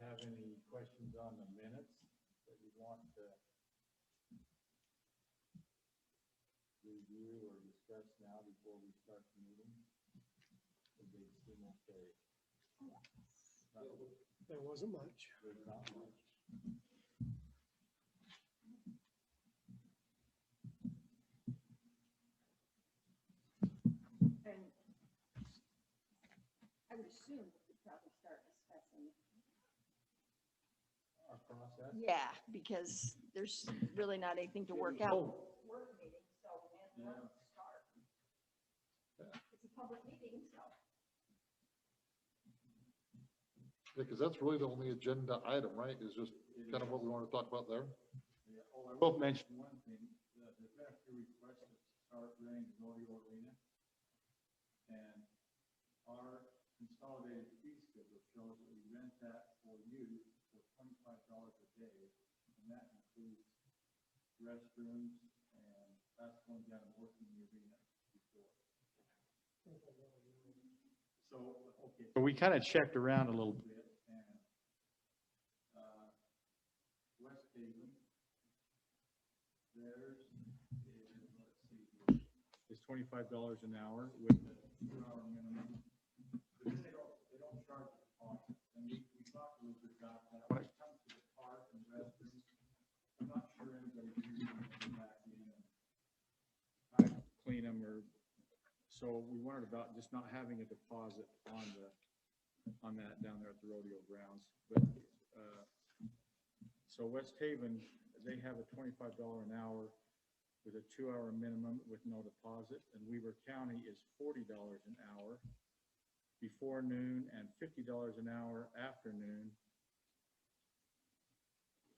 have any questions on the minutes that you want to review or discuss now before we start the meeting? Or they seem okay? There wasn't much. There's not much. And I would assume we could probably start discussing. Our process? Yeah, because there's really not anything to work out. Work meeting, so we have to start. It's a public meeting, so. Yeah, because that's really the only agenda item, right, is just kind of what we want to talk about there? Yeah, oh, I will mention one thing, there's been a few requests to start running the rodeo arena. And our consolidated fee schedule shows that we rent that for you for $25 a day. And that includes restrooms, and that's going down and working the arena before. So, okay. So we kind of checked around a little bit, and, West Haven, theirs is, let's see here, is $25 an hour with a 2-hour minimum. But then they don't charge the cost, and we talked a little bit about that. When it comes to the park and restrooms, I'm not sure anybody's usually going to go back in and kind of clean them, or, so we wondered about just not having a deposit on that down there at the rodeo grounds. But, so West Haven, they have a $25 an hour with a 2-hour minimum with no deposit, and Weaver County is $40 an hour before noon and $50 an hour after noon.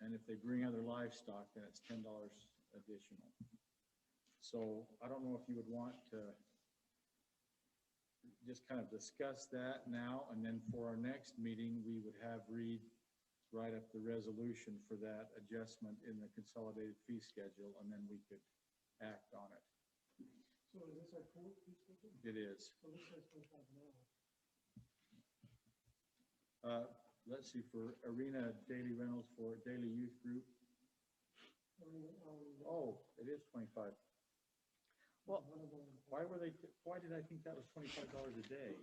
And if they bring other livestock, then it's $10 additional. So I don't know if you would want to just kind of discuss that now, and then for our next meeting, we would have Reed write up the resolution for that adjustment in the consolidated fee schedule, and then we could act on it. So is this our current fee schedule? It is. So this says 25 an hour. Let's see, for arena daily rentals for daily youth group. Oh, it is 25. Well, Why did I think that was $25 a day?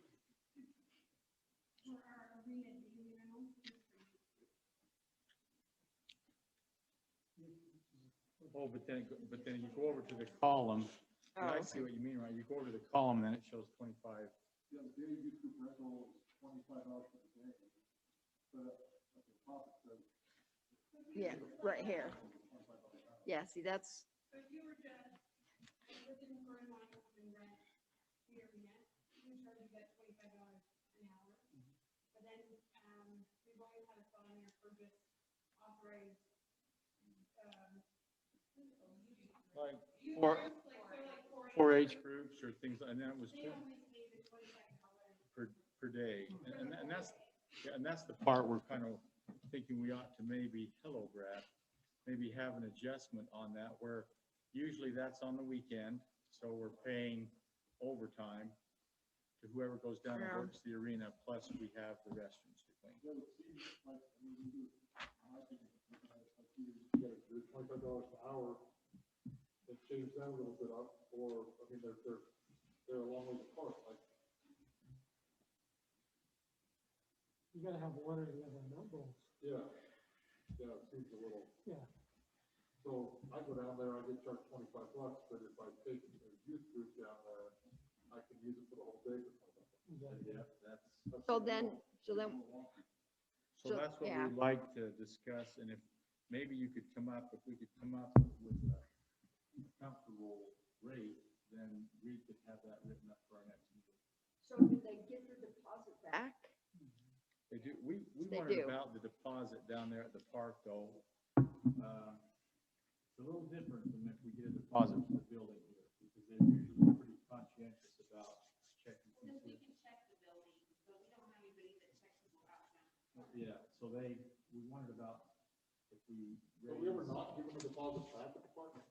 For our arena daily rentals. Oh, but then you go over to the column. Oh, I see what you mean, right? You go over to the column, then it shows 25. Yeah, the daily youth group rental is $25 for the day, but at the top it says. yeah, right here. Yeah, see, that's, So if you were to, within Fern Line and rent the arena, you charge you that $25 an hour. But then, we've always had a thought in there for just authorized, Like you for like, so like 4-H groups or things, and then it was they always pay the $25 per day. And that's, yeah, and that's the part we're kind of thinking we ought to maybe, hello, Brad, maybe have an adjustment on that, where usually that's on the weekend, so we're paying overtime to whoever goes down and Yeah. works the arena, plus we have the restrooms to clean. Yeah, it seems like, I mean, we do, I think, like you get $25 an hour, and change that a little bit up, or, I mean, they're along with the park, like, You gotta have one or the other numbers. yeah, it seems a little. Yeah. So I go down there, I get charged $25, but if I take a youth group down there, I can use it for the whole day for $25. Exactly. Yeah, that's. so then, So So, that's what yeah. we'd like to discuss, and if, maybe you could come up, if we could come up with a comfortable rate, then we could have that written up for our next meeting. so do they get their deposit back? They do, we They wondered do. about the deposit down there at the park, though. It's a little different than if we get a deposit for the building here, because they're usually pretty conscientious about checking. Because we can check the building, but we don't have anybody that checks them out now. Yeah, so we wondered about if we. Have we ever not given a deposit back at the park?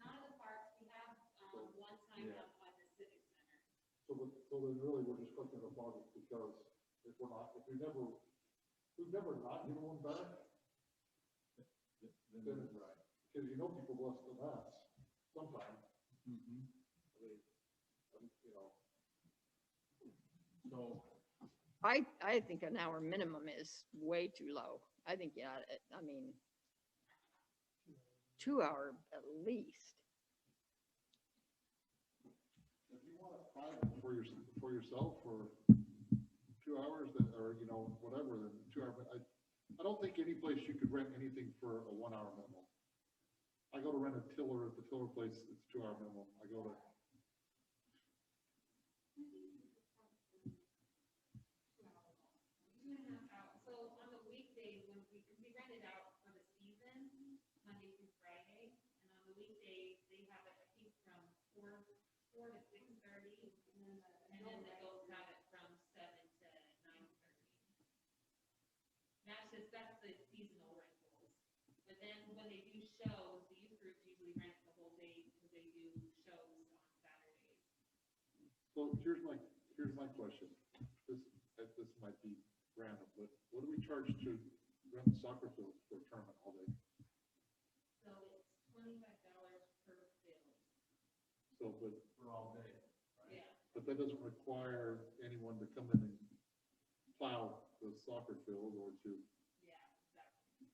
Not at the parks, we have, one time Yeah. up by the civic center. So then really, we're just collecting a deposit because if we never who's never not given one back, Then it's right. because you know people bless the last sometimes. Mhm. I mean, you know, So, I think an hour minimum is way too low. I think, yeah, I mean, 2 hour at least. if you want it private for yourself for 2 hours, then, or, you know, whatever, then 2 hours, I don't think any place you could rent anything for a 1 hour minimum. I go to rent a tiller at the tiller place, it's 2 hour minimum. I go to, 2.5 hours. So on the weekdays, when we rent it out for the season, Monday through Friday, and on the weekdays, they have it, I think, from four to 6:30, and then the adults have it from 7 to 9:30. That's the seasonal rentals. But then when they do shows, the youth groups usually rent the whole day because they do shows on Saturdays. so here's my question. This might be random, but what do we charge to rent the soccer field for a tournament all day? So it's $25 per field. So, but, for all day. Yeah. but that doesn't require anyone to come in and plow the soccer field or to, Yeah, exactly.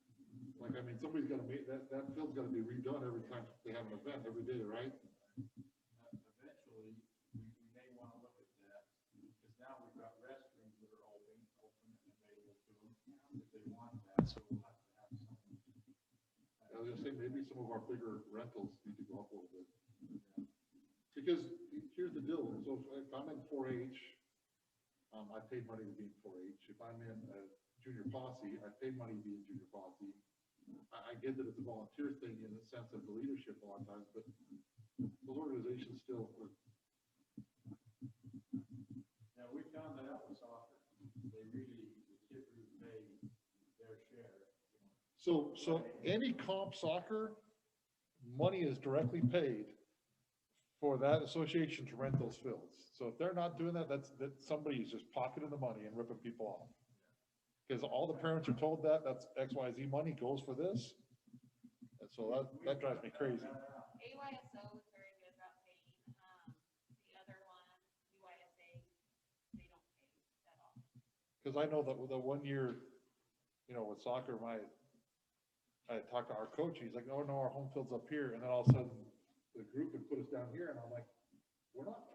like, I mean, somebody's gotta make, that field's gotta be redone every time they have an event, every day, right? Eventually, we may want to look at that, because now we've got restrooms that are open and available to them, if they want that, so we'll have to have some. I was gonna say, maybe some of our bigger rentals need to go up a little bit. Because here's the deal, so if I'm in 4-H, I paid money to be in 4-H. If I'm in a junior posse, I paid money to be in junior posse. I get that it's a volunteer thing in the sense of the leadership a lot of times, but those organizations still, Yeah, we found that out with soccer, they really, the kids really pay their share, you know. so any comp soccer, money is directly paid for that association to rent those fields. So if they're not doing that, that somebody's just pocketing the money and ripping people off. Because all the parents are told that's XYZ money goes for this. And so that drives me crazy. AYSO is very good about paying. The other one, UYSA, they don't pay at all. Because I know that the 1 year, you know, with soccer, I talked to our coach, he's like, oh no, our home field's up here, and then all of a sudden, the group would put us down here, and I'm like, we're not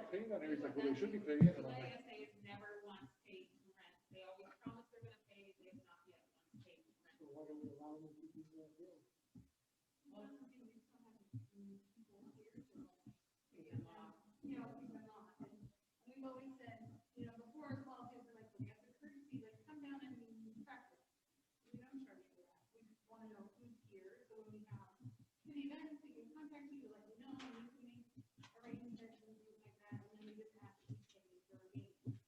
paying down here, he's like, well, they should be paying, and I'm like, UYSA has never once paid to rent. They always promise they're gonna pay, they have not yet once paid to rent. So why don't we allow them to use that bill? Well, it's something we still have people here to pay them off. You know, keep them off. And we've always said, you know, before as well, kids are like, we have the courtesy, like, come down and practice. We don't charge for that. We just want to know who's here, so when we have any events, we can contact you, let you know, and we can make arrangements and things like that, and then we just ask you to pay for a game.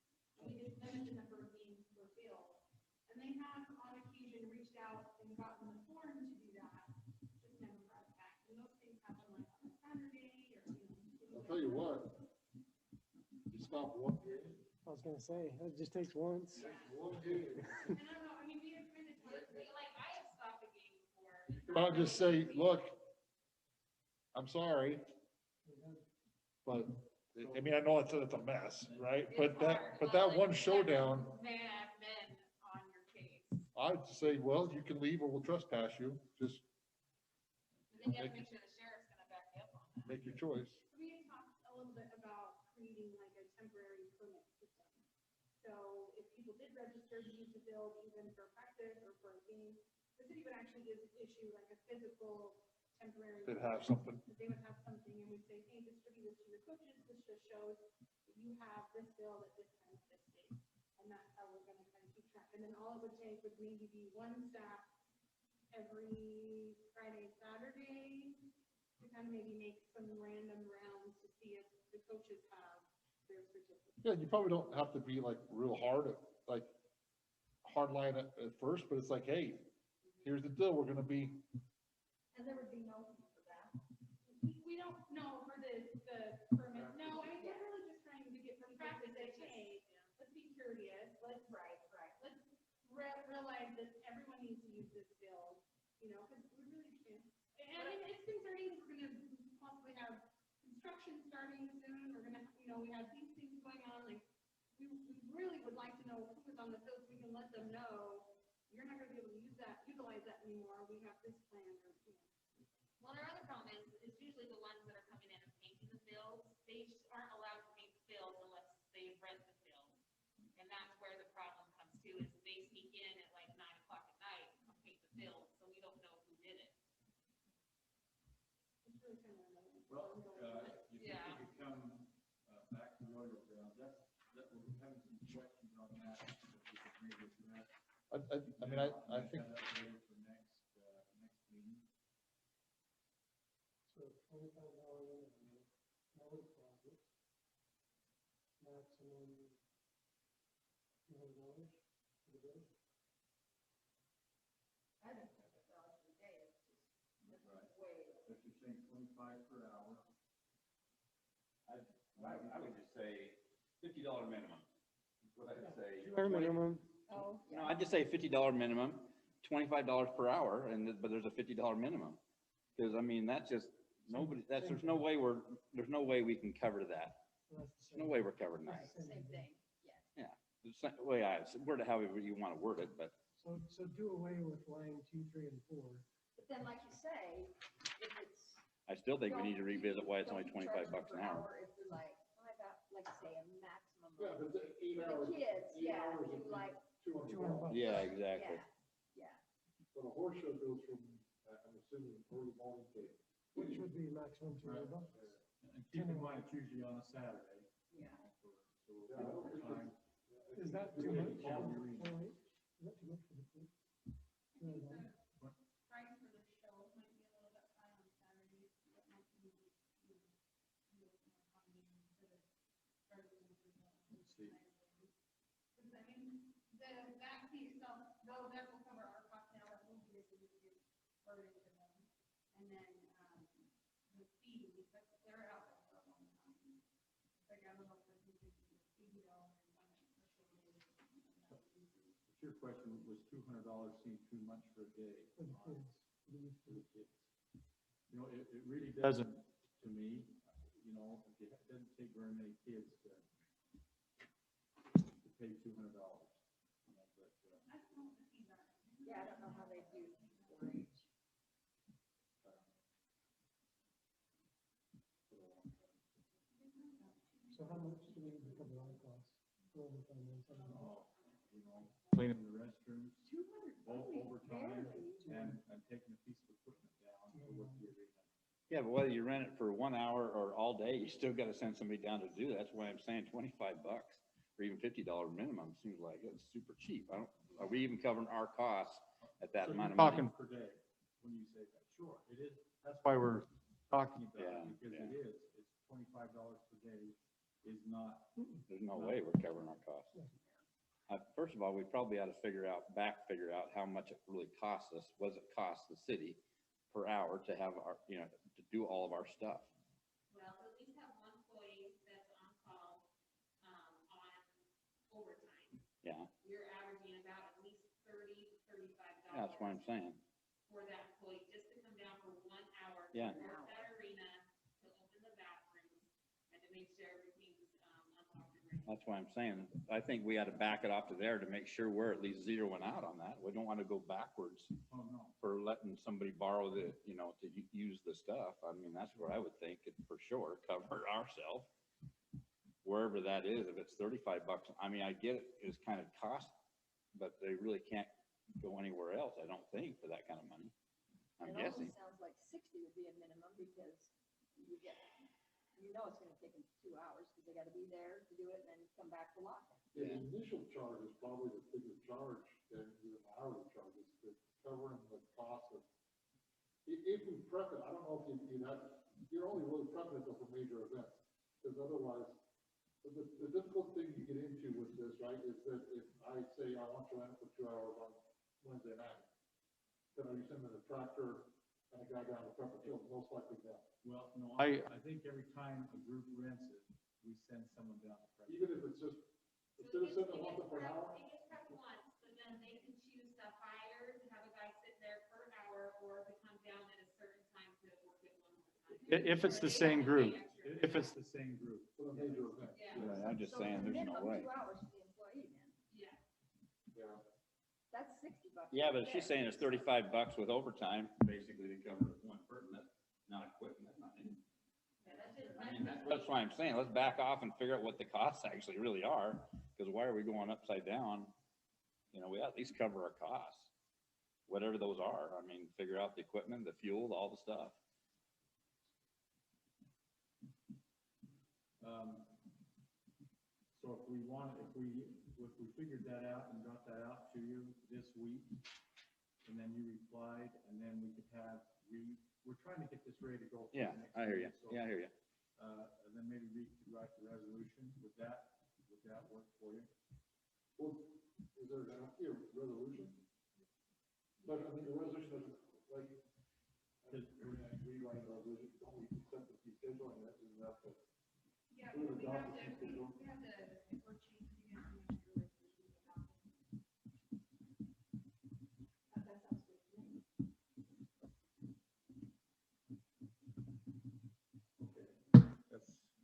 And we just limit the number of games per field. And they have on occasion reached out and gotten the form to do that, just never brought it back. And those things happen like on a Saturday or, you know. I'll tell you what, you stop one game, I was gonna say, it just takes once. one game. And I don't know, I mean, we have kind of, like, I have stopped a game before. I'll just say, look, I'm sorry, but, I mean, I know it's a mess, right? But that one showdown, They have been on your case. I'd say, well, you can leave or we'll trespass you, just I think you have to make sure the sheriff's gonna back you up on that. make your choice. We had talked a little bit about creating like a temporary permit system. So if people did register to use the field even for practice or for a game, the city would actually issue like a physical temporary. They'd have something. They would have something and we'd say, hey, distribute this to your coaches. This just shows that you have this field at this time at this date. And that's how we're gonna kind of keep track. And then all it would take would maybe be one staff every Friday, Saturday, to kind of maybe make some random rounds to see if the coaches have their certificate. Yeah, you probably don't have to be like real hard at, like, hard line at first, but it's like, hey, here's the deal, we're gonna be, And there would be no fee for that. We don't know for the permit, no, I mean, we're really just trying to get some practice, like, hey, let's be curious, let's realize that everyone needs to use this field, you know, because we really can't. And I mean, it's concerning, we're gonna possibly have construction starting soon, we're gonna, you know, we have these things going on, like, we really would like to know who is on the field, so we can let them know, you're not gonna be able to utilize that anymore, we have this plan, or, you know. Well, our other problem is, it's usually the ones that are coming in and painting the fields, they aren't allowed to paint the fields unless they rent the field. And that's where the problem comes to, is they sneak in at like 9 o'clock at night, and paint the field, so we don't know who did it. It's really kind of annoying. Well, you think Yeah. you could come, back to Royal Grounds, that we're having some questions on that, that we could maybe address. I mean, I think, Have that ready for next meeting. So $25 mower deposit, maximum $200 for the day. I don't think $1,000 a day is just, Right. that's way. If you're saying 25 per hour. I would just say $50 minimum. What I'd say. Bare minimum. Oh, No, yeah. I'd just say $50 minimum, $25 per hour, but there's a $50 minimum. Because I mean, that's just, there's no way we can cover that. So that's the There's no same. way we're covering Right, that. same thing, yeah. The way word it however you want to word it, but So do away with line 2, 3, and 4. But then, like you say, if it's. I still think we need to don't revisit why it's don't only be charging $25 per an hour. If you're like, I got, like say, a maximum. yeah, of- but the 8 For hours. the kids, 8 yeah, hours do would be like, $200. $200. Yeah, exactly. yeah, yeah. But a horse show goes from, I'm assuming, early morning to. Which would be maximum $200. And keep in mind, it's usually on a Saturday. Yeah. So we'll Yeah, I don't give think time. Is that too Yeah, much? call your reading. Oh, wait. Is that too much for the food? $200. Price for the show might be a little bit high on Saturdays, but might be, you know, more economy instead of charging them for the. Let's see. Because I mean, that fee itself, though that will cover our cost now, that will be a significant burden to them. And then, the fee, but they're out there for a long time. Like, I don't know if they're using $80 on a special day. But your question was $200 seem too much for a day. For the kids. For the youth For group. the kids. You know, it really doesn't, to me, you know, it doesn't take very many kids to pay $200. You know, but, I don't know what the fees are. Yeah, I don't know how they do 4-H. So how much do we need to cover our costs? For overtime and something? you know, cleaning the restrooms, 200, overtime, barely. and taking a piece of equipment down to work the arena. Yeah, but whether you rent it for 1 hour or all day, you still got to send somebody down to do that. That's why I'm saying $25 or even $50 minimum seems like it's super cheap. Are we even covering our costs at that So amount you're of money? talking per day, when you say that, sure, it is, that's why we're talking about Yeah, it, because yeah. it's $25 per day is not, There's no way we're covering our costs. First of all, we probably ought to figure out how much it really costs us, what does it cost the city per hour to have our, to do all of our stuff? Well, at least have one employee that's on call, on overtime. Yeah, You're averaging about at least $30, $35. that's what I'm saying. For that employee, just to come down for 1 hour. Yeah. To work that arena, to open the bathrooms, and to make sure everything's, unlocked and ready. That's why I'm saying, I think we ought to back it off to there to make sure we're at least zeroing out on that. We don't want to go backwards oh, no. for letting somebody borrow to use the stuff. I mean, that's what I would think, for sure, cover ourselves. Wherever that is, if it's $35, I mean, I get it, it's kind of cost, but they really can't go anywhere else, I don't think, for that kind of money. I'm It guessing. almost sounds like 60 would be a minimum, because you get, it's gonna take them 2 hours, because they gotta be there to do it and then come back to lock it. Yeah, the initial charge is probably the bigger charge than the hourly charges, the covering the cost of. If we prep it, I don't know if you're only really prepping it though for major events, because otherwise, the difficult thing you get into with this, right, is that if I say I want to rent it for 2 hours on Wednesday night, then are you sending a tractor and a guy down to prep the field? Most likely no. Well, no, I think every time a group rents it, we send someone down to prep. Even if it's just, So instead of it sending gets one for an prepped- hour. It gets prepped once, but then they can If it's the same group, if it's the same group. For the major event. Right, I'm just So saying, it's a there's no minimum way. 2 hours for the employee then. Yeah. Yeah. That's $60. Yeah, but right she's there. saying it's $35 with overtime, basically to cover one person, not equipment, not anything. I mean, that's why I'm saying, let's back off and figure out what the costs actually really are, because why are we going upside down? You know, we at least cover our costs, whatever those are. I mean, figure out the equipment, the fuel, all the stuff. So if we figured that out and got that out to you this week, and then you replied, and then we could have, we're trying to get this ready to go. for the Yeah, next I hear you. meeting, so, Yeah, I hear you. And then maybe we could write the resolution. Would that work for you? Well, is there gonna be a resolution? But I mean, the resolution doesn't, like, rewriting the resolution, don't we accept the fee schedule and that is that the. Yeah, We we have adopt to, the fee schedule. we have to, if we're changing it, we have to do it. That sounds good to me.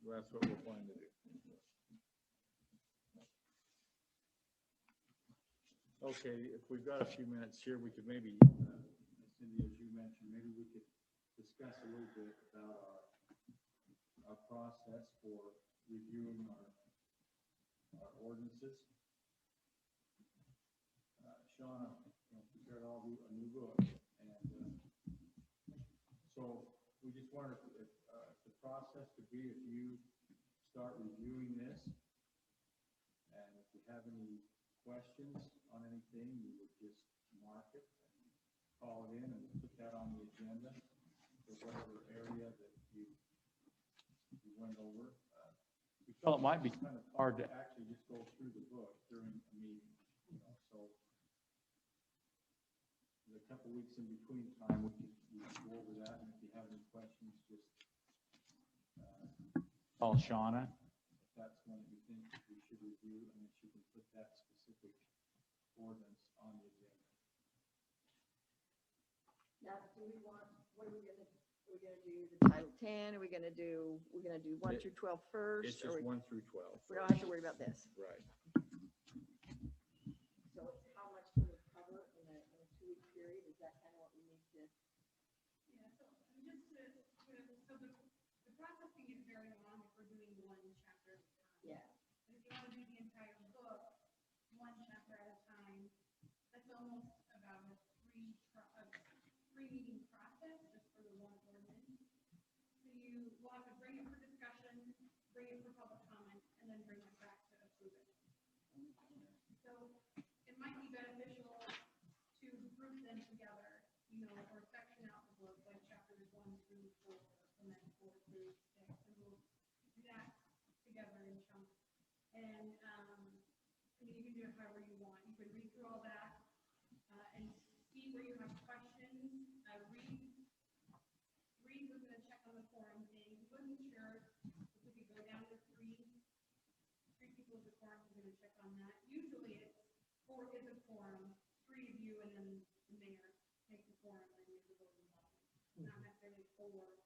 That's what we're planning to do. Okay, if we've got a few minutes here, we could maybe, Cindy, as you mentioned, maybe we could discuss a little bit about our process for reviewing our ordinances. Shauna, prepared all a new book, and so we just wondered if the process could be, if you start reviewing this, and if you have any questions on anything, you would just mark it and call it in and put that on the agenda for whatever area that you went over. We felt it might be kind of hard to actually just go through the book during a meeting, so a couple weeks in between time, we could go over that, and if you have any questions, just call Shauna. If that's one that you think we should review, and if she can put that specific ordinance on the agenda. Now, do we want, what are we gonna do the Title 10? Are we gonna do 1 through 12 first? It's or just we 1 through 12. we don't have to worry about this. Right. So it's how much can we cover in a 2-week period? Is that kind of what we need to? Yeah, so just so the processing is very long if we're doing one chapter at a time. Yeah. But if you want to do the entire book, one chapter at a time, that's almost about a three-meeting process just for the one ordinance. So you will have to bring it for discussion, bring it for public comment, and then bring it back to approve it. So it might be beneficial to group them together, or section out the book, like chapters 1 through 4, and then 4 through 6, and we'll do that together in chunks. And, I mean, you can do it however you want. You can read through all that, and see where you have questions. Reed was gonna check on the forum thing. He wasn't sure if we could go down to three people at the forum, we're gonna check on that. Usually it's 4 is a forum, 3 of you, and then the mayor make the forum, and then the voting body. Not necessarily 4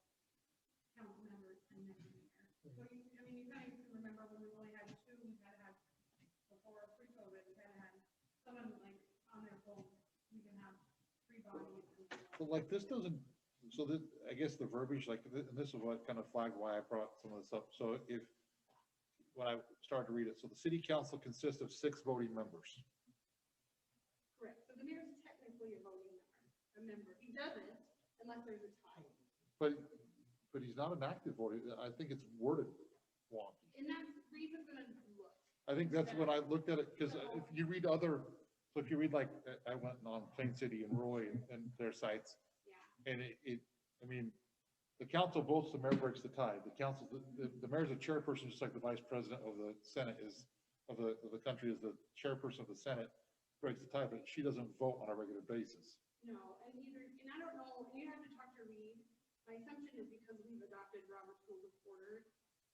council members and then the mayor. So you kind of remember when we only had 2, we had to have, before pre-COVID, we had to have someone like on their phone. We can have 3 bodies. But like, this doesn't, so this, I guess the verbiage, like, and this is what kind of flagged why I brought some of this up. So when I started to read it, so the city council consists of 6 voting members. Correct. So the mayor's technically a voting member. He doesn't unless there's a tie. But he's not an active voter. I think it's worded wonky. And that's Reed was gonna look. I think that's when I looked at it, because if you read so if you read, like, I went on Plain City and Roy and their sites, Yeah. and I mean, the council votes, the mayor breaks the tie. The mayor's a chairperson, just like the vice president of the Senate is, of the country is the chairperson of the Senate, breaks the tie, but she doesn't vote on a regular basis. No, and I don't know, you have to talk to Reed. My assumption is because we've adopted Robert's Rules of Order,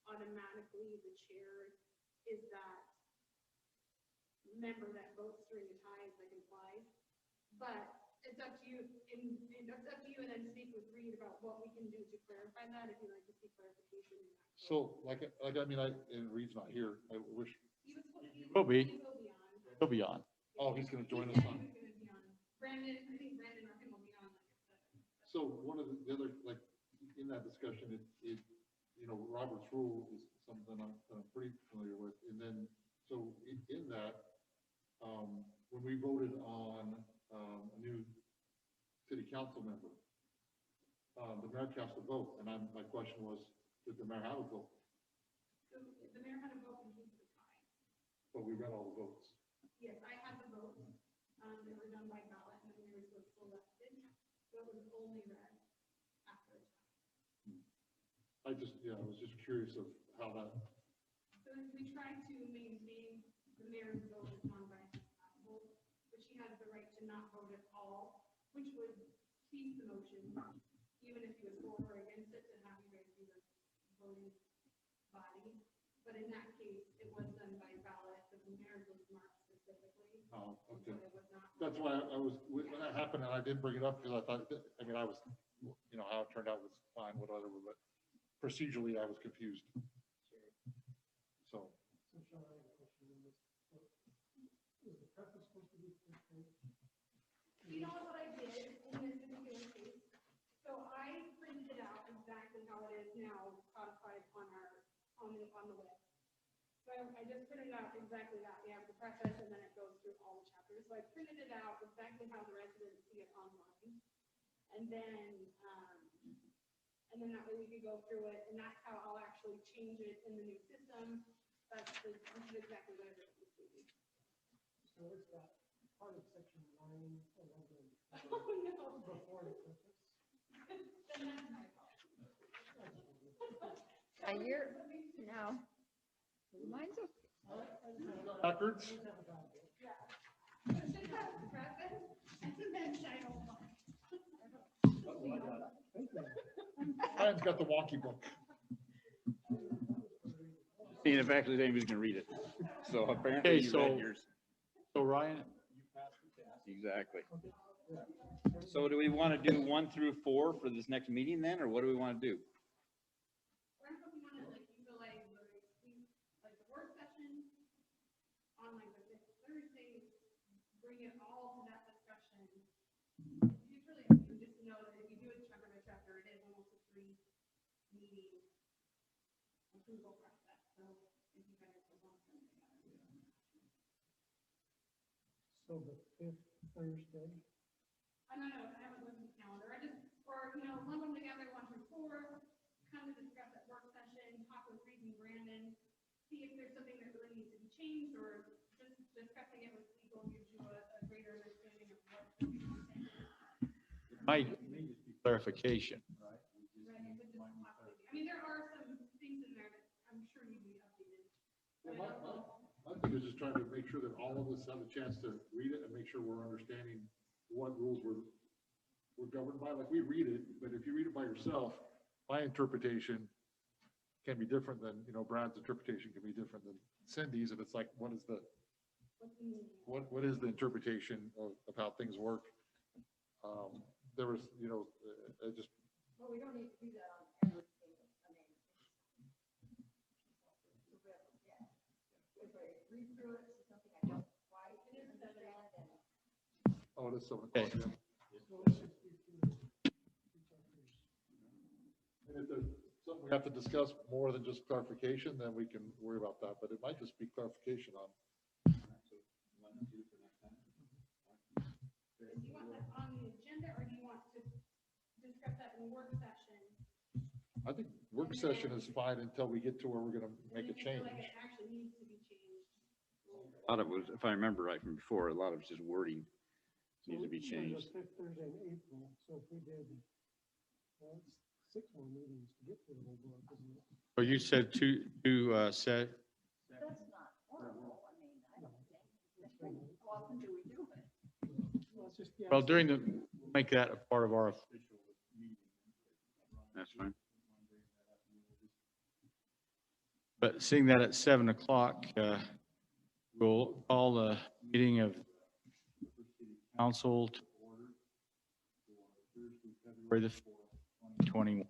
automatically the chair is that member that votes during the tie, is like implied. But it's up to you, and it's up to you, and then speak with Reed about what we can do to clarify that, if you'd like to see clarification. So like, I mean, and Reed's not here. I wish, Will be. He will be on. He'll be on. oh, he's gonna join He us said on. he was gonna be on. Brandon, I think Brandon Arkin will be on like at 7. So one of the other, like, in that discussion, you know, Robert's rule is something I'm pretty familiar with. And then, so in that, when we voted on, a new city council member, the mayor cast a vote, and my question was, did the mayor have a vote? So the mayor had a vote and he was tie. But we read all the votes. Yes, I had the votes, they were done by ballot, and the mayor was selected, so it was only read after a tie. I was just curious of how that, So we tried to maintain the mayor's vote as non-biased as possible, but she has the right to not vote at all, which would keep the motion, even if he was for or against it, to have you guys be the voting body. But in that case, it was done by ballot, the mayor's was marked specifically. oh, So okay. it was not. That's why I was, when that happened, and I didn't bring it up, because I thought, I mean, I was, you know, how it turned out was fine, whatever, but procedurally, I was confused. So, So Sean, I have a question on this. Is the preface supposed to be first page? You know what I did in this particular case? So I printed it out exactly how it is now codified on the web. So I just printed out exactly that. We have the preface and then it goes through all the chapters. So I printed it out exactly how the residents see it online. And then that way we could go through it, and that's how I'll actually change it in the new system. This is exactly what it is. So it's got part of section 9, 11, Oh, no. before the preface. Then that's my fault. No. Mine's okay. backwards, So it should have the preface and then title. Brian's got the wonky book. Seeing if actually anybody's gonna read it. So apparently Okay, you so- read yours. So Ryan, Exactly. So do we want to do 1 through 4 for this next meeting then, or what do we want to do? Or if you want to, like, you feel like, like the work session on like the fifth Thursday, bring it all to that discussion. It's really, you just know that if you do it chapter by chapter, it is almost a 3-meeting approval process, so if you guys will want to. So the 5th Thursday. I don't know, I haven't looked at the calendar, I just, or, lump them together, 1 through 4, kind of discuss that work session, talk with Reed and Brandon, see if there's something that really needs to be changed, or just discussing it with legal gives you a greater understanding of what the content is. might need clarification. Right, it could just possibly be. I mean, there are some things in there that I'm sure need to be updated. But I don't know. My thing is just trying to make sure that all of us have a chance to read it and make sure we're understanding what rules we're governed by. Like, we read it, but if you read it by yourself, my interpretation can be different than, Brad's interpretation can be different than Cindy's. And it's like, what is the interpretation of how things work? There was, I just, Well, we don't need to do that on everything. I mean, if I read through it, see something I don't quite understand, then oh, it is 7 Okay. o'clock. Yeah. So let's just do 2 chapters. And if there's something we have to discuss more than just clarification, then we can worry about that, but it might just be clarification on. Do you want that on the agenda, or do you want to discuss that in work session? I think work session is fine until we get to where we're gonna make a And if you feel change. like it actually needs to be changed. A lot of it was, if I remember right from before, a lot of it's just wording needs to be So changed. there's a 5th Thursday in April, so if we did, well, it's 6 more meetings to get to the whole book, isn't it? So you said two set, that's not horrible. I mean, I don't think. How often do we do it? Well, it's just, yeah, well, during the, make that a part of our, That's fine. but seeing that at 7 o'clock, we'll call the meeting of council to order. February the 4th, 2021. And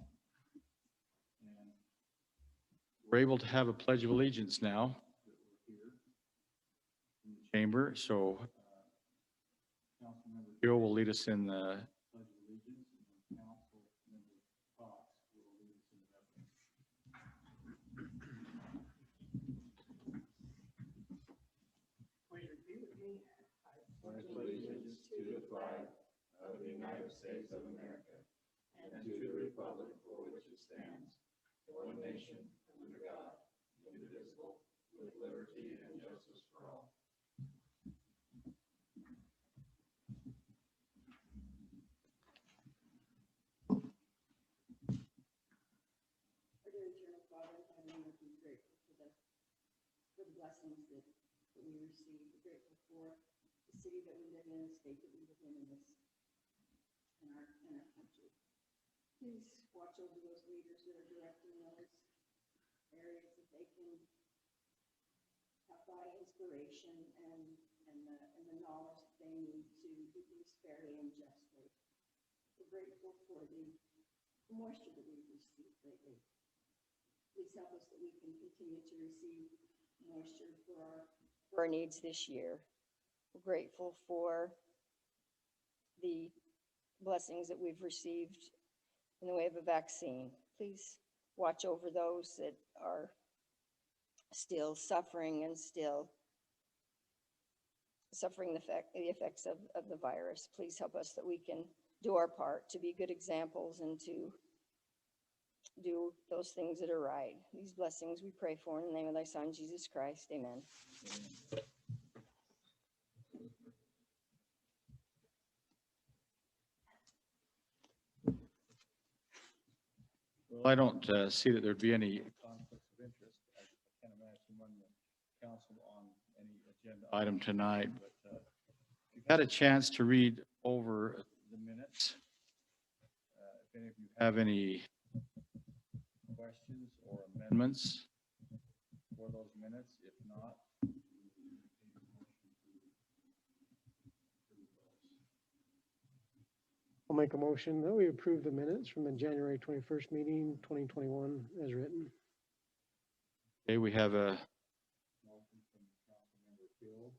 we're able to have a pledge of allegiance now that we're here in the chamber. So Councilmember Hill will lead us in the pledge of allegiance, and Councilmember Cox will lead us in the reverence. Please repeat with me. Pledge allegiance to the flag of the United States of America and to the republic for which it stands, one nation, under God, indivisible, with liberty and justice for all. Our dear eternal Father, I know we're grateful for the blessings that we receive. We're grateful for the city that we live in, the state that we live in our country. Please watch over those leaders that are directing those areas that they can have by inspiration and the knowledge that they need to do things fairly and justly. We're grateful for the moisture that we've received lately. Please help us that we can continue to receive moisture for our needs this year. We're grateful for the blessings that we've received in the way of a vaccine. Please watch over those that are still suffering and still suffering the effects of the virus. Please help us that we can do our part to be good examples and to do those things that are right. These blessings we pray for in the name of thy Son, Jesus Christ. Amen. Well, I don't see that there'd be any conflicts of interest. I can't imagine one the council on any agenda item tonight, but if you've had a chance to read over the minutes, if any of you have any questions or amendments for those minutes, if not, I'll make a motion that we approve the minutes from the January 21st meeting, 2021 as written. okay, we have a motion from Councilmember Hill.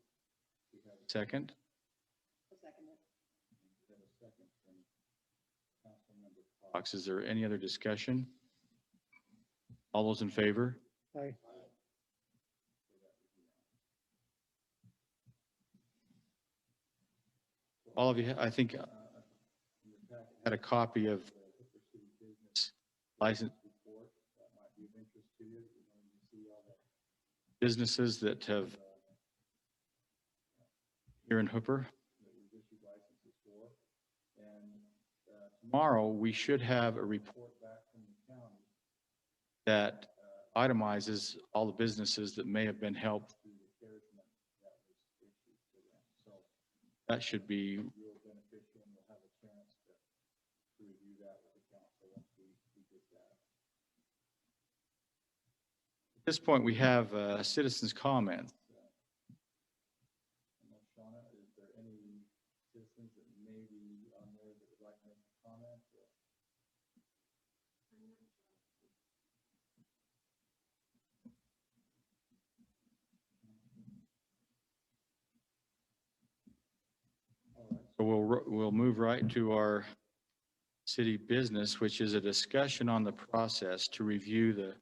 We have a second. I'll second it. We have a second from Councilmember Cox. Is there any other discussion? All those in favor? Aye. All of you, I think, had a copy of the Hooper City Business License Report. That might be of interest to you. You know, you see all the businesses that have here in Hooper that we've issued licenses for. And tomorrow, we should have a report back from the county that itemizes all the businesses that may have been helped through the CARES money that was issued to them. So that should be real beneficial, and we'll have a chance to review that with the council once we get that. At this point, we have citizens' comments. Shauna, is there any citizens that may be on there that would like to make a comment? So we'll move right to our city business, which is a discussion on the process to review the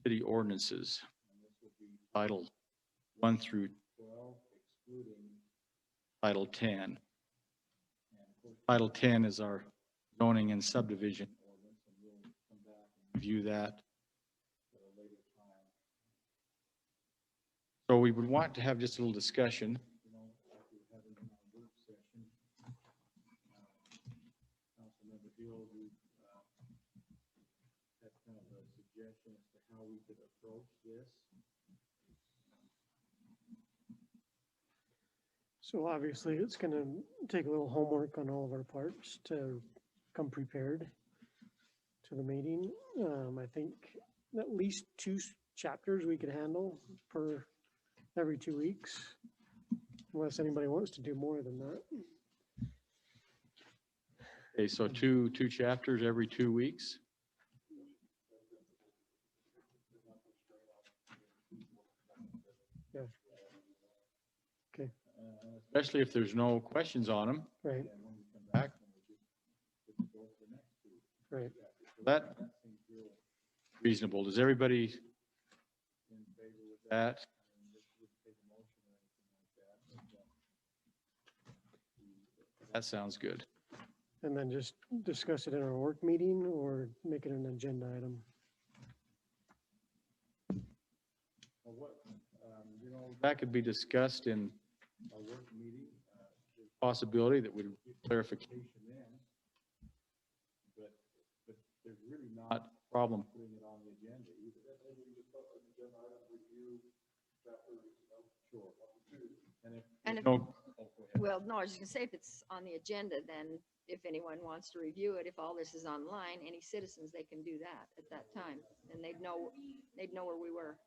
city ordinances. And this will be Title 1 through 12, excluding Title 10. And of course, Title 10 is our zoning and subdivision ordinance, and we'll come back and review that at a later time. So we would want to have just a little discussion, you know, like we were having in our work session. Councilmember Hill, we had kind of a suggestion as to how we could approach this. So obviously, it's going to take a little homework on all of our parts to come prepared to the meeting. I think at least 2 chapters we could handle per every 2 weeks, unless anybody wants to do more than that. Okay, so two chapters every 2 weeks? Yeah. Okay. Especially if there's no questions on them. Right, And when we come back, then we just go to the next two. right. So that seems real reasonable. Does everybody in favor with that? I mean, this would take a motion or anything like that, but, that sounds good. And then just discuss it in our work meeting or make it an agenda item. Well, what, that could be discussed in a work meeting, there's a possibility that would get clarification then. But there's really not a problem putting it on the agenda either. Sure. And if And if- no, oh, go ahead. Well, no, I was just gonna say, if it's on the agenda, then if anyone wants to review it, if all this is online, any citizens, they can do that at that time. And they'd know where we were.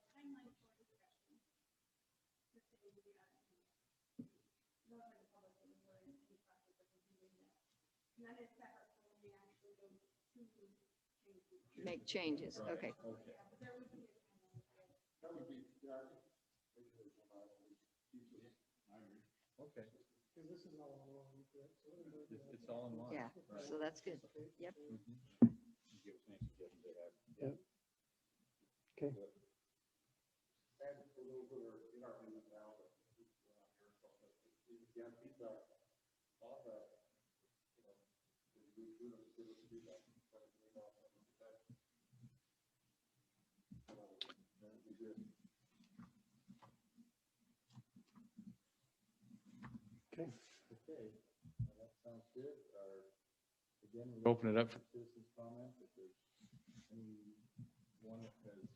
Make changes, okay. Okay. It's all in line. Yeah, Right. so that's good. Yep. Give us any suggestions they have. Yep. Okay. And for those that are in our meeting now, that we're not here, so if you have feedback on that, you know, give us feedback. That'd be good. Okay. Okay, that sounds good. Again, we open it up for citizens' comments. If there's anyone that has would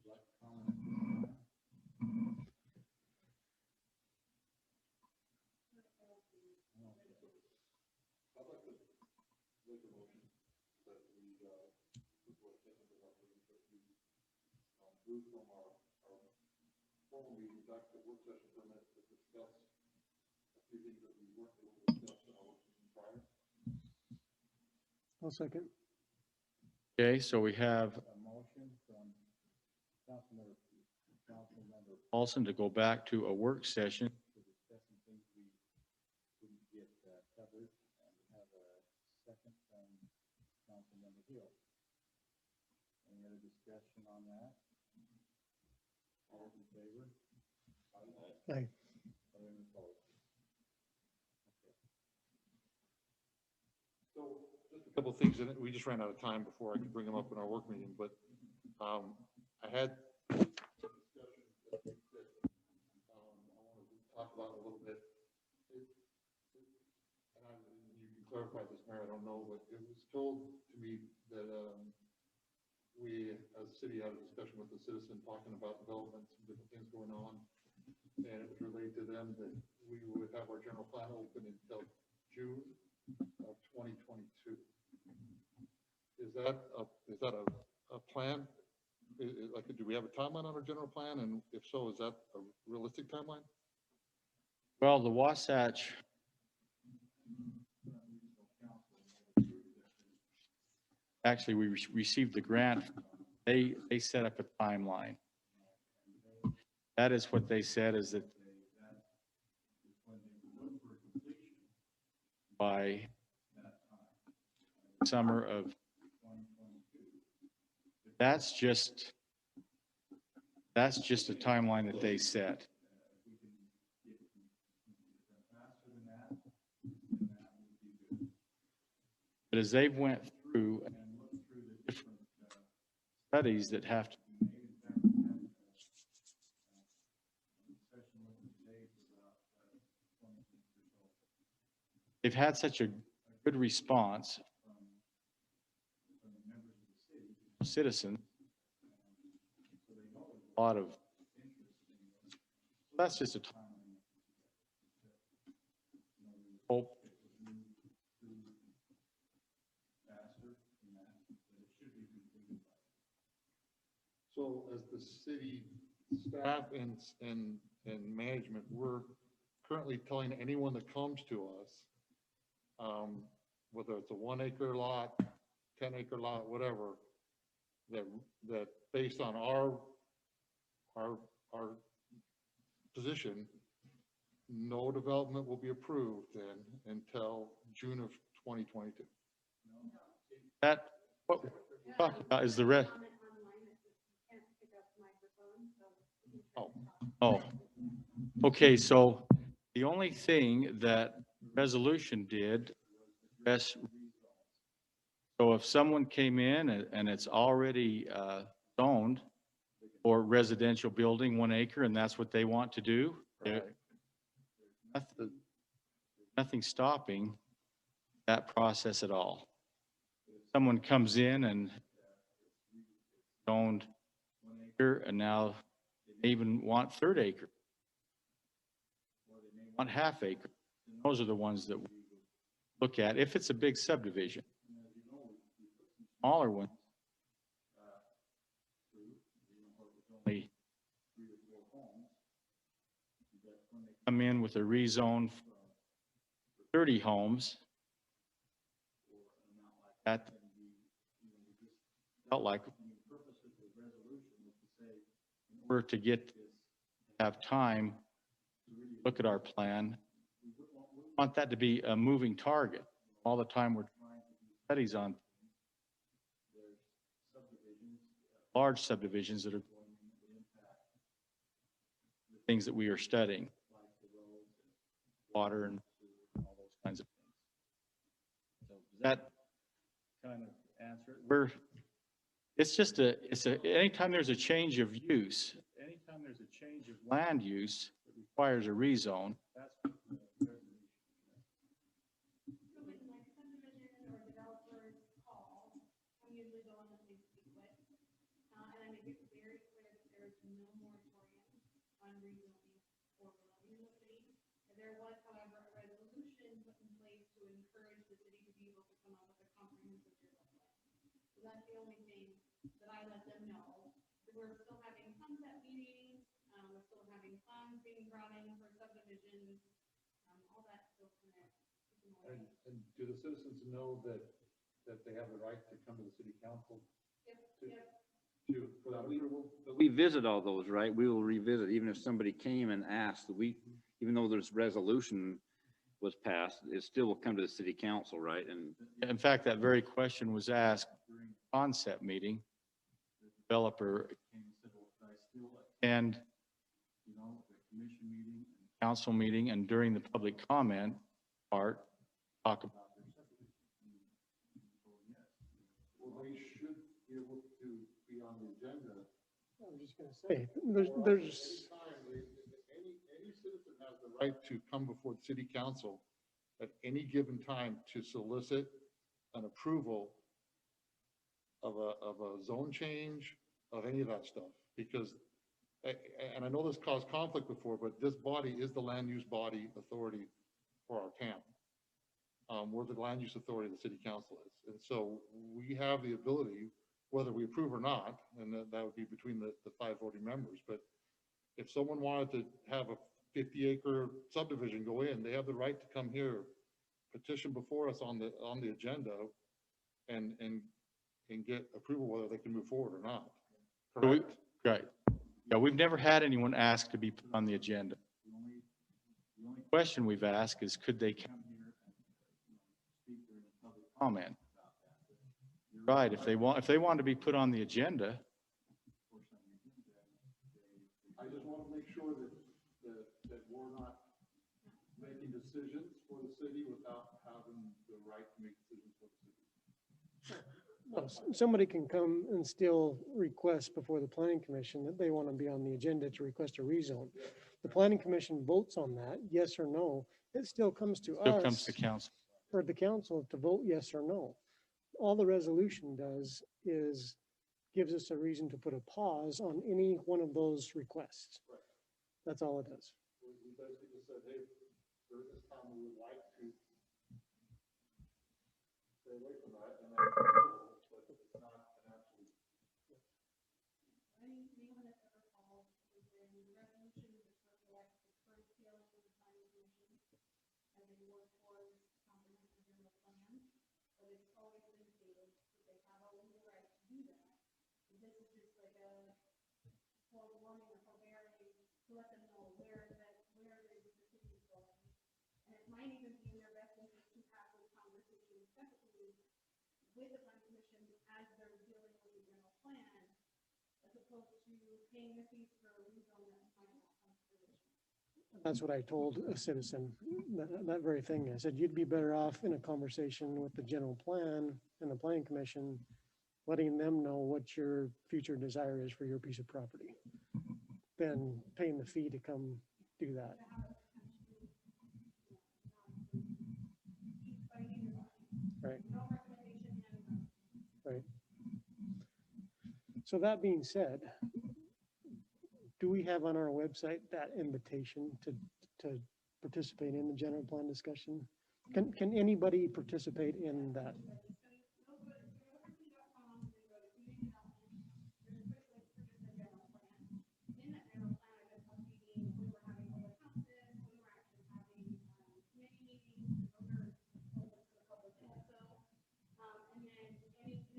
like to comment. I'd like to make a motion that we, move from our formal meeting back to work session for a minute to discuss a few things that we weren't able to discuss in our work session prior. I'll second. Okay, so we have a motion from Councilmember Paulson to go back to a work session to discuss some things we didn't get covered, and we have a second from Councilmember Hill. Any other discussion on that? All those in favor? Aye. Are there any opposed? Okay. So just a couple of things, and we just ran out of time before I could bring them up in our work meeting, but I had a discussion that I want to talk about a little bit. And you can clarify this, Mayor, I don't know, but it was told to me that we, as a city, had a discussion with a citizen talking about development, some different things going on. And it was relayed to them that we would have our general plan open until June of 2022. Is that a plan? Like, do we have a timeline on our general plan? And if so, is that a realistic timeline? Well, the Wasatch actually, we received the grant. They set up a timeline. That is what they said, is that by summer of 2022. That's just a timeline that they set. But as they've went through and looked through the different studies that have to be made, they've had such a good response from members of the city, citizens. So they know there's a lot of interest in this. So that's just a time. Hope it would move through faster than that, but it should be completed by. So as the city staff and management, we're currently telling anyone that comes to us whether it's a 1 acre lot, 10 acre lot, whatever, that based on our position, no development will be approved then until June of 2022. That, what we're talking about is the rest. Comment online, it just can't pick up microphone, so you can try to talk. Oh, okay, so the only thing that resolution did, address. So if someone came in and it's already zoned for residential building, 1 acre, and that's what they want to do, nothing stopping that process at all. Someone comes in and owned 1 acre and now they even want 1/3 acre. Or they may want 1/2 acre. Those are the ones that we look at if it's a big subdivision. Smaller ones. Only 3 or 4 homes. When they come in with a rezone for 30 homes, that felt like the purpose of the resolution was to say, in order to have time to really look at our plan, we want that to be a moving target. All the time we're trying to do studies on there's subdivisions, large subdivisions that are going to impact the things that we are studying, like the roads, water, and all those kinds of things. So does that kind of answer it? Anytime there's a change of use, anytime there's a change of land use that requires a rezone, that's what the resolution is. So when like subdivision or developers call, I'm usually the one that needs to be quick. And I make it very clear that there is no moratorium on rezoning or building in the city. There was, however, a resolution put in place to encourage the city to be able to come up with a comprehensive general plan. So that's the only thing that I let them know. We're still having concept meetings, we're still having plans being brought in for subdivisions, all that still kind of. And do the citizens know that they have the right to come to the city council for that approval? But we visit all those, right? We will revisit, even if somebody came and asked, even though there's resolution was passed, it still will come to the city council, right? And In fact, that very question was asked during the concept meeting. The developer came and said, well, could I still attend, the commission meeting, and council meeting, and during the public comment part, talk about their subdivision? Well, they should be able to be on the agenda. I was just gonna say, there's, Any citizen has the right to come before the city council at any given time to solicit an approval of a zone change, of any of that stuff. Because, and I know this caused conflict before, but this body is the land use body authority for our town. We're the land use authority of the city council is. And so we have the ability, whether we approve or not, and that would be between the 5 voting members, but if someone wanted to have a 50-acre subdivision go in, they have the right to come here, petition before us on the agenda, and get approval whether they can move forward or not. Correct? Right. Yeah, we've never had anyone ask to be put on the agenda. The only question we've asked is, could they come here and speak during the public comment about that? You're right. If they want to be put on the agenda, for some reason, I just want to make sure that we're not making decisions for the city without having the right to make decisions for the city. well, somebody can come and still request before the planning commission that they want to be on the agenda to request a rezone. The planning commission votes on that, yes or no. It still comes to still comes us, to council. or the council, to vote yes or no. All the resolution does is gives us a reason to put a pause on any one of those requests. That's all it does. We basically just said, hey, during this time, we would like to stay away from that, and that's, but it's not an absolute. Anyone that's ever called, is there any resolution that reflects the current feeling of the planning commission as they work towards comprehensive let them know where the city is going. And it might even be in their best interest to have those conversations separately with the planning commission as they're dealing with the general plan, as opposed to paying the fees for a rezone that might not come to fruition. That's what I told a citizen, that very thing. I said, you'd be better off in a conversation with the general plan and the planning commission, letting them know what your future desire is for your piece of property, than paying the fee to come do that. Right. Right. So that being said, do we have on our website that invitation to participate in the general plan discussion? Can anybody participate in that?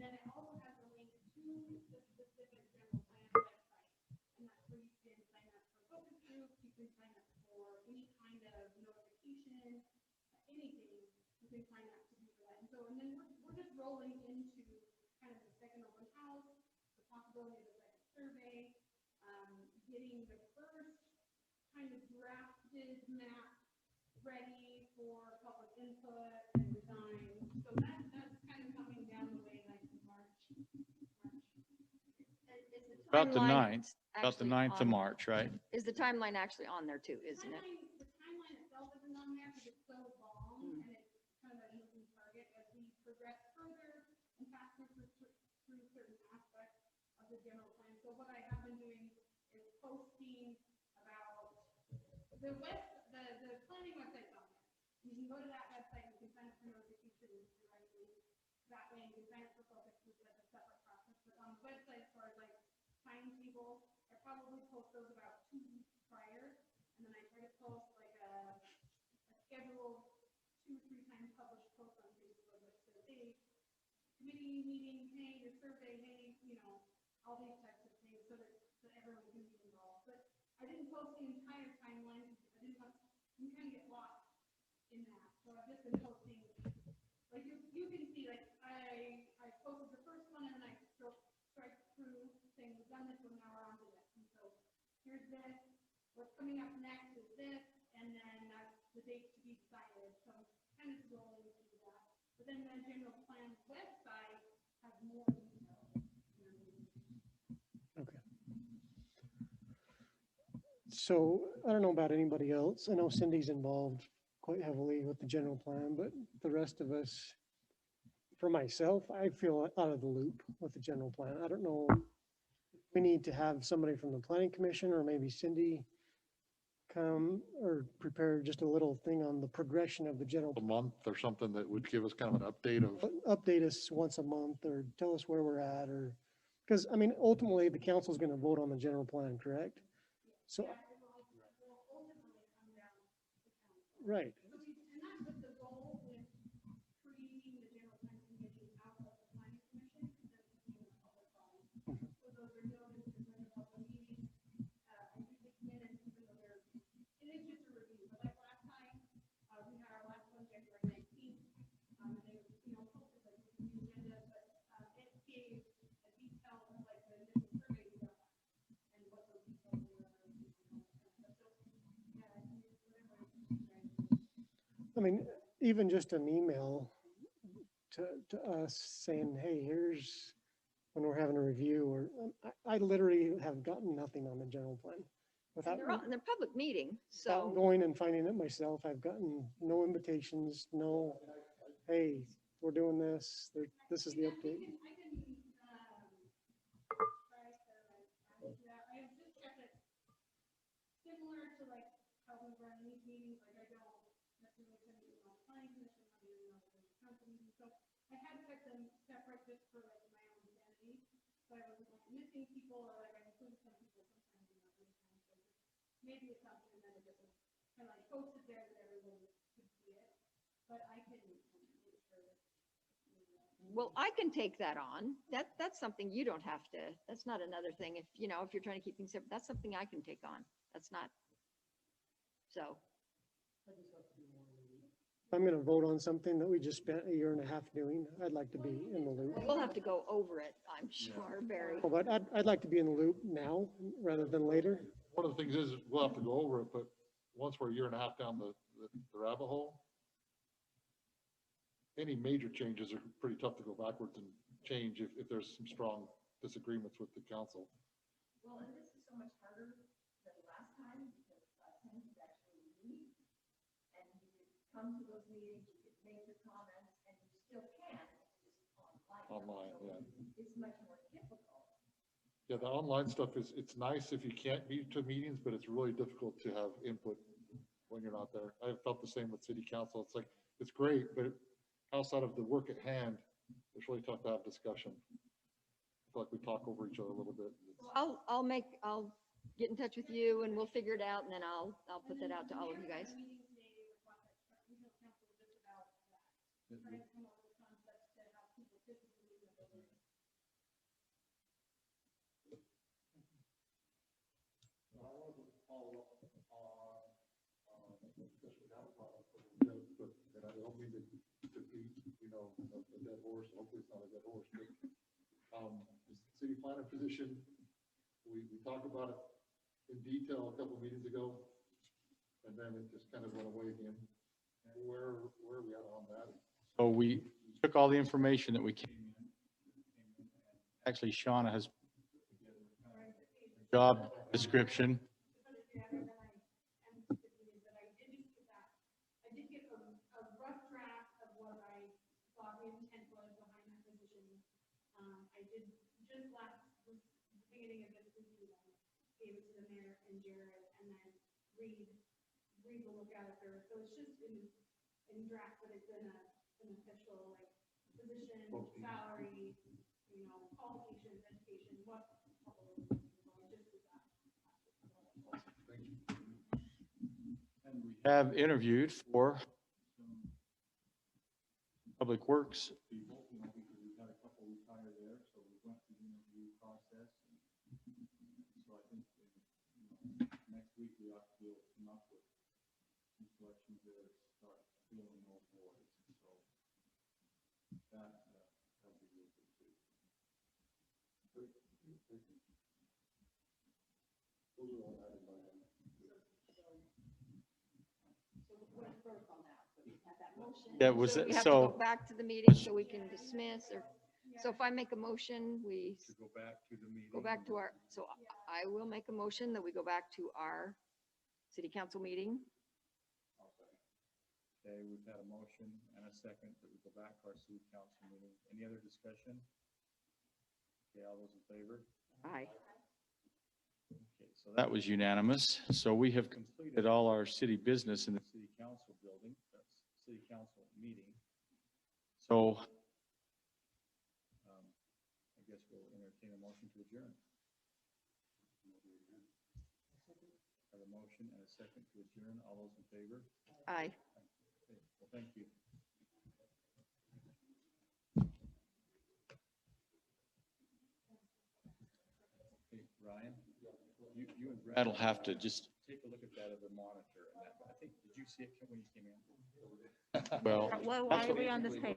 And then it also has a link to the specific general plan website. And that's where you can sign up for focus groups, you can sign up for any kind of notification, anything, you can sign up to do that. And so, and then we're just rolling into kind of the second open house, the possibility of the second survey, getting the first kind of drafted map ready for public input and design. So that's kind of coming down the way, like March. About the Timeline 9th, about the actually 9th of on- March, right? Is the timeline actually on there too, isn't it? The timeline itself isn't on there because it's so long and it's kind of a moving target as we progress further and faster through certain aspects of the general plan. So what I have been doing is posting about the planning website's on there. You can go to that website, you can sign up for notifications directly. That way you can sign up for focus groups as a separate process. But on the website, as far as like timetables, I probably post those about 2 weeks prior. And then I try to post like a scheduled 2 or 3 times published post on Facebook that says, hey, committee meeting, hey, your survey, hey, all these types of things so that everyone can be involved. But I didn't post the entire timeline because I didn't want, you kind of get lost in that. So I've just been posting, like you can see, like I posted the first one and then I strike through saying we've done this one, now we're on to this. And so here's this, what's coming up next is this, and then that's the date to be decided. So I'm kind of rolling through that. But then the general plan website has more details. Okay. So I don't know about anybody else. I know Cindy's involved quite heavily with the general plan, but the rest of us, for myself, I feel out of the loop with the general plan. I don't know. We need to have somebody from the planning commission or maybe Cindy come or prepare just a little thing on the progression of the general. A month or something that would give us kind of an update of, Update us once a month or tell us where we're at, or, because I mean, ultimately the council's going to vote on the general plan, correct? So, right. And that's what the goal with creating the general plan commission out of the planning commission, because that's being a public body. So those are noticed as a public meeting. I usually come in and even though it is just a review, but like last time, we had our last one January 19th. And they, posted like the agenda, but it gave a detail of like the initial survey stuff and what those details were. I mean, even just an email to us saying, hey, here's when we're having a review, or I literally have gotten nothing on the general plan. Without, They're public meeting, without so. going and finding it myself, I've gotten no invitations, no, hey, we're doing this, this is the update. I can, try to, I just checked it. Similar to like how we run these meetings, like I don't necessarily send it to my planning commission, I mean, the company, so I had kept them separate just for like my own sanity. So I wasn't like missing people or like I included some people sometimes in that many times, so maybe it's something that it doesn't kind of like posted there that everyone could see it, but I can make sure. Well, I can take that on. That's something you don't have to, that's not another thing. If you're trying to keep things separate, that's something I can take on. That's not, so. I'm gonna vote on something that we just spent a year and a half doing. I'd like to be in the loop. We'll have to go over it, I'm sure, Barry. Oh, but I'd like to be in the loop now rather than later. One of the things is, we'll have to go over it, but once we're a year and a half down the rabbit hole, any major changes are pretty tough to go backwards and change if there's some strong disagreements with the council. Well, and this is so much harder than last time because last time you actually meet and you could come to those meetings, you could make your comments and you still can, it's just online. Online, So yeah. It's much more difficult. Yeah, the online stuff it's nice if you can't be to meetings, but it's really difficult to have input when you're not there. I felt the same with city council. It's like, it's great, but outside of the work at hand, it's really tough to have discussion. I feel like we talk over each other a little bit. I'll get in touch with you and we'll figure it out and then I'll put that out to all of you guys. Meeting today with regional council just about that, trying to come up with concepts to help people physically use the building. I wanted to follow up on, discussion we had about, and I don't mean to beat, a dead horse, hopefully it's not a dead horse, but, the city planner position, we talked about it in detail a couple of meetings ago, and then it just kind of went away again. Where are we at on that? So we took all the information that we came in. Actually, Shauna has job description. But if you haven't, then I am disappointed that I did get that. I did get a rough draft of what I thought the intent was behind that position. I did just the beginning of this week, gave it to the mayor and Jared, and then read the look at it there. So it's just in draft, but it's in an official, like, position, salary, qualifications, education, what. And we have interviewed for Public Works people, because we've had a couple retire there, so we went through the interview process. So I think, next week we ought to be able to come up with some selections there to start filling those voids. So that'd be really good too. Those are all added by hand. So what first on that? So we had that motion. That was, We have to go so back to the meeting so we can dismiss or, so if I make a motion, we to go back to the meeting. go back to our, so I will make a motion that we go back to our city council meeting. Okay, we've had a motion and a second that we go back to our city council meeting. Any other discussion? Okay, all those in favor? Aye. Okay, so that was unanimous. So we have completed all our city business in the city council building, that's city council meeting. So I guess we'll entertain a motion to adjourn. Have a motion and a second to adjourn. All those in favor? Aye. Okay, well, thank you. Hey, Ryan, you and Brad will have to just take a look at that other monitor. And that, I think, did you see it when you came in? Well. Well, why are we on this page?